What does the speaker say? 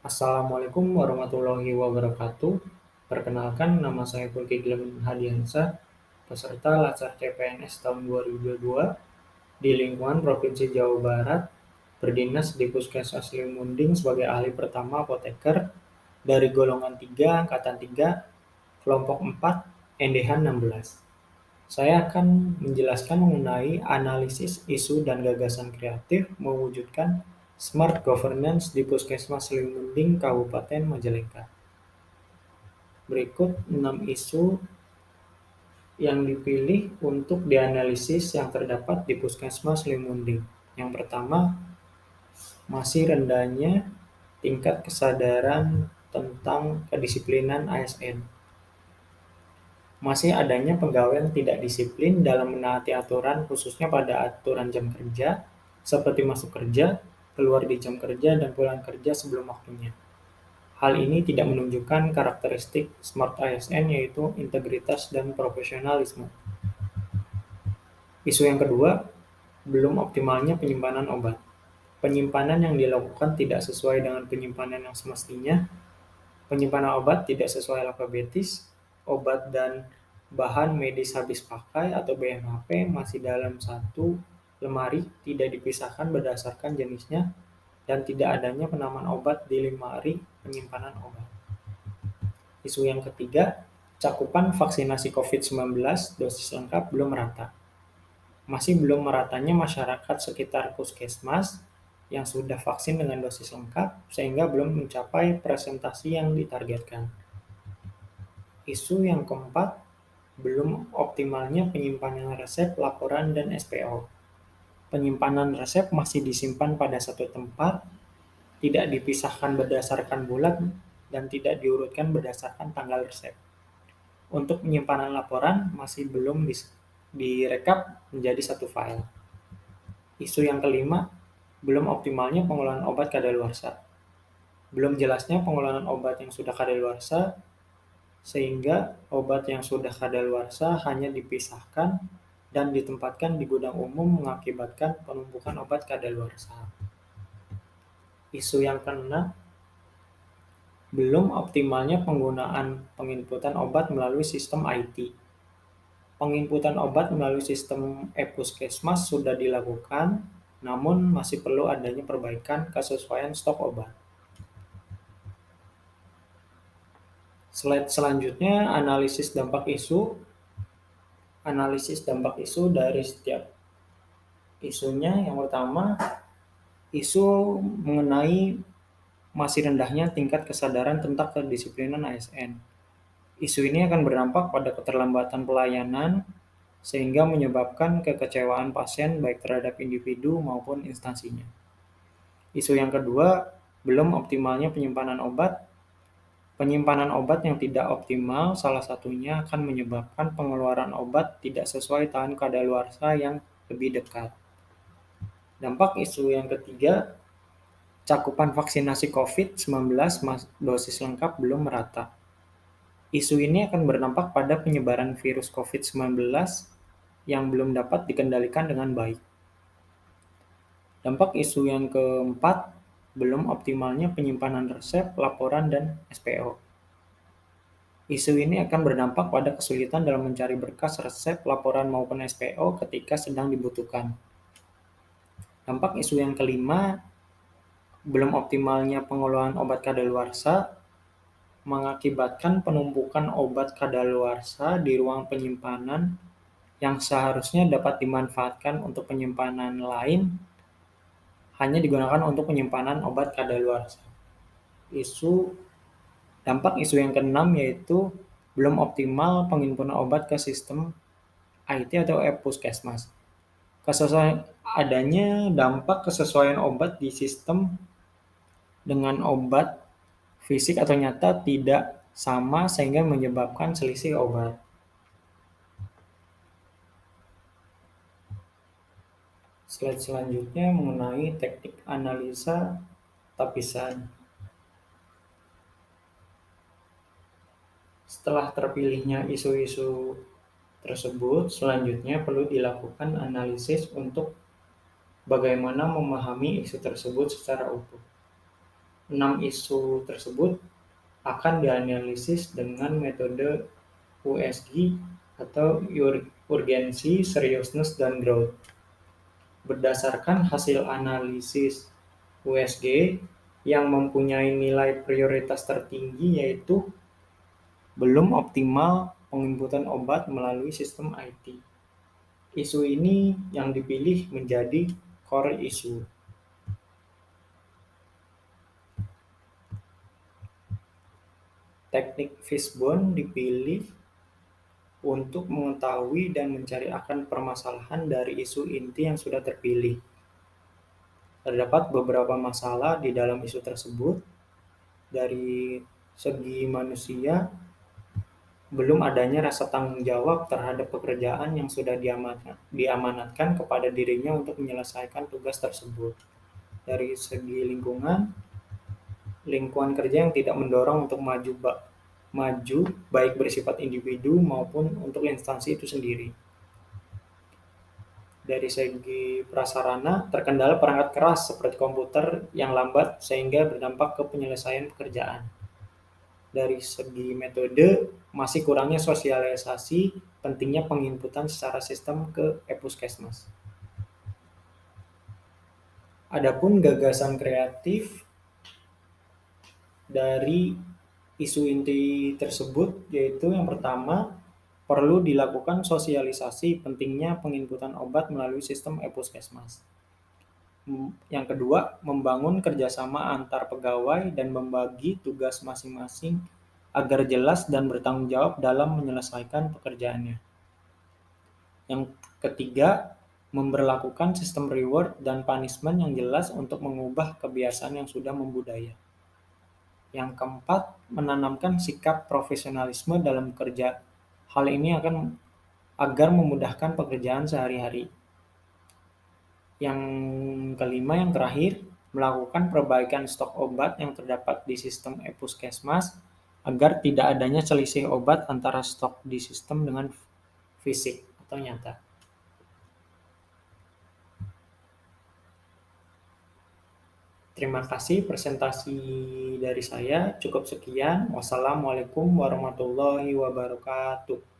Assalamualaikum warahmatullahi wabarakatuh. Perkenalkan, nama saya Fulkiglen Hadiansyah, peserta Latsar CPNS tahun 2022 di lingkungan Provinsi Jawa Barat, berdinas di Puskesmas Limunding sebagai ahli pertama apoteker dari golongan 3, angkatan 3, kelompok 4, NDH 16. Saya akan menjelaskan mengenai analisis isu dan gagasan kreatif mewujudkan Smart Governance di Puskesmas Limunding, Kabupaten Majalengka. Berikut 6 isu yang dipilih untuk dianalisis yang terdapat di Puskesmas Limunding. Yang pertama, masih rendahnya tingkat kesadaran tentang kedisiplinan ASN. Masih adanya pegawai yang tidak disiplin dalam menaati aturan, khususnya pada aturan jam kerja, seperti masuk kerja, keluar di jam kerja, dan pulang kerja sebelum waktunya. Hal ini tidak menunjukkan karakteristik Smart ASN, yaitu integritas dan profesionalisme. Isu yang kedua, belum optimalnya penyimpanan obat. Penyimpanan yang dilakukan tidak sesuai dengan penyimpanan yang semestinya. Penyimpanan obat tidak sesuai alfabetis. Obat dan bahan medis habis pakai atau BMHP masih dalam satu lemari, tidak dipisahkan berdasarkan jenisnya, dan tidak adanya penamaan obat di lemari penyimpanan obat. Isu yang ketiga, cakupan vaksinasi COVID-19 dosis lengkap belum merata. Masih belum meratanya masyarakat sekitar puskesmas yang sudah vaksin dengan dosis lengkap, sehingga belum mencapai presentasi yang ditargetkan. Isu yang keempat, belum optimalnya penyimpanan resep, laporan, dan SPO. Penyimpanan resep masih disimpan pada satu tempat, tidak dipisahkan berdasarkan bulan, dan tidak diurutkan berdasarkan tanggal resep. Untuk penyimpanan laporan masih belum direkap menjadi satu file. Isu yang kelima, belum optimalnya pengelolaan obat kadaluarsa. Belum jelasnya pengelolaan obat yang sudah kadaluarsa, sehingga obat yang sudah kadaluarsa hanya dipisahkan dan ditempatkan di gudang umum, mengakibatkan penumpukan obat kadaluarsa. Isu yang keenam, belum optimalnya penggunaan penginputan obat melalui sistem IT. Penginputan obat melalui sistem e-puskesmas sudah dilakukan, namun masih perlu adanya perbaikan kesesuaian stok obat. Slide selanjutnya, analisis dampak isu. Analisis dampak isu dari setiap isunya. Yang pertama, isu mengenai masih rendahnya tingkat kesadaran tentang kedisiplinan ASN. Isu ini akan berdampak pada keterlambatan pelayanan, sehingga menyebabkan kekecewaan pasien baik terhadap individu maupun instansinya. Isu yang kedua, belum optimalnya penyimpanan obat. Penyimpanan obat yang tidak optimal salah satunya akan menyebabkan pengeluaran obat tidak sesuai tahan kadaluarsa yang lebih dekat. Dampak isu yang ketiga, cakupan vaksinasi COVID-19 dosis lengkap belum merata. Isu ini akan berdampak pada penyebaran virus COVID-19 yang belum dapat dikendalikan dengan baik. Dampak isu yang keempat, belum optimalnya penyimpanan resep, laporan, dan SPO. Isu ini akan berdampak pada kesulitan dalam mencari berkas resep, laporan, maupun SPO ketika sedang dibutuhkan. Dampak isu yang kelima, belum optimalnya pengelolaan obat kadaluarsa, mengakibatkan penumpukan obat kadaluarsa di ruang penyimpanan yang seharusnya dapat dimanfaatkan untuk penyimpanan lain, hanya digunakan untuk penyimpanan obat kadaluarsa. Dampak isu yang keenam yaitu belum optimal penginputan obat ke sistem IT atau e-puskesmas. Adanya dampak kesesuaian obat di sistem dengan obat fisik atau nyata tidak sama, sehingga menyebabkan selisih obat. Slide selanjutnya mengenai teknik analisa tapisan. Setelah terpilihnya isu-isu tersebut, selanjutnya perlu dilakukan analisis untuk bagaimana memahami isu tersebut secara utuh. 6 isu tersebut akan dianalisis dengan metode USG atau urgensi, seriousness, dan growth. Berdasarkan hasil analisis USG yang mempunyai nilai prioritas tertinggi yaitu belum optimal penginputan obat melalui sistem IT. Isu ini yang dipilih menjadi core issue. Teknik fishbone dipilih untuk mengetahui dan mencari akan permasalahan dari isu inti yang sudah terpilih. Terdapat beberapa masalah di dalam isu tersebut. Dari segi manusia, belum adanya rasa tanggung jawab terhadap pekerjaan yang sudah diamanatkan kepada dirinya untuk menyelesaikan tugas tersebut. Dari segi lingkungan kerja yang tidak mendorong untuk maju baik bersifat individu maupun untuk instansi itu sendiri. Dari segi prasarana, terkendala perangkat keras seperti komputer yang lambat sehingga berdampak ke penyelesaian pekerjaan. Dari segi metode, masih kurangnya sosialisasi pentingnya penginputan secara sistem ke e-puskesmas. Adapun gagasan kreatif dari isu inti tersebut yaitu yang pertama, perlu dilakukan sosialisasi pentingnya penginputan obat melalui sistem e-puskesmas. Yang kedua, membangun kerjasama antar pegawai dan membagi tugas masing-masing agar jelas dan bertanggung jawab dalam menyelesaikan pekerjaannya. Yang ketiga, memberlakukan sistem reward dan punishment yang jelas untuk mengubah kebiasaan yang sudah membudaya. Yang keempat, menanamkan sikap profesionalisme dalam bekerja. Hal ini agar memudahkan pekerjaan sehari-hari. Yang kelima, yang terakhir, melakukan perbaikan stok obat yang terdapat di sistem e-puskesmas agar tidak adanya selisih obat antara stok di sistem dengan fisik atau nyata. Terima kasih, presentasi dari saya cukup sekian. Wassalamualaikum warahmatullahi wabarakatuh.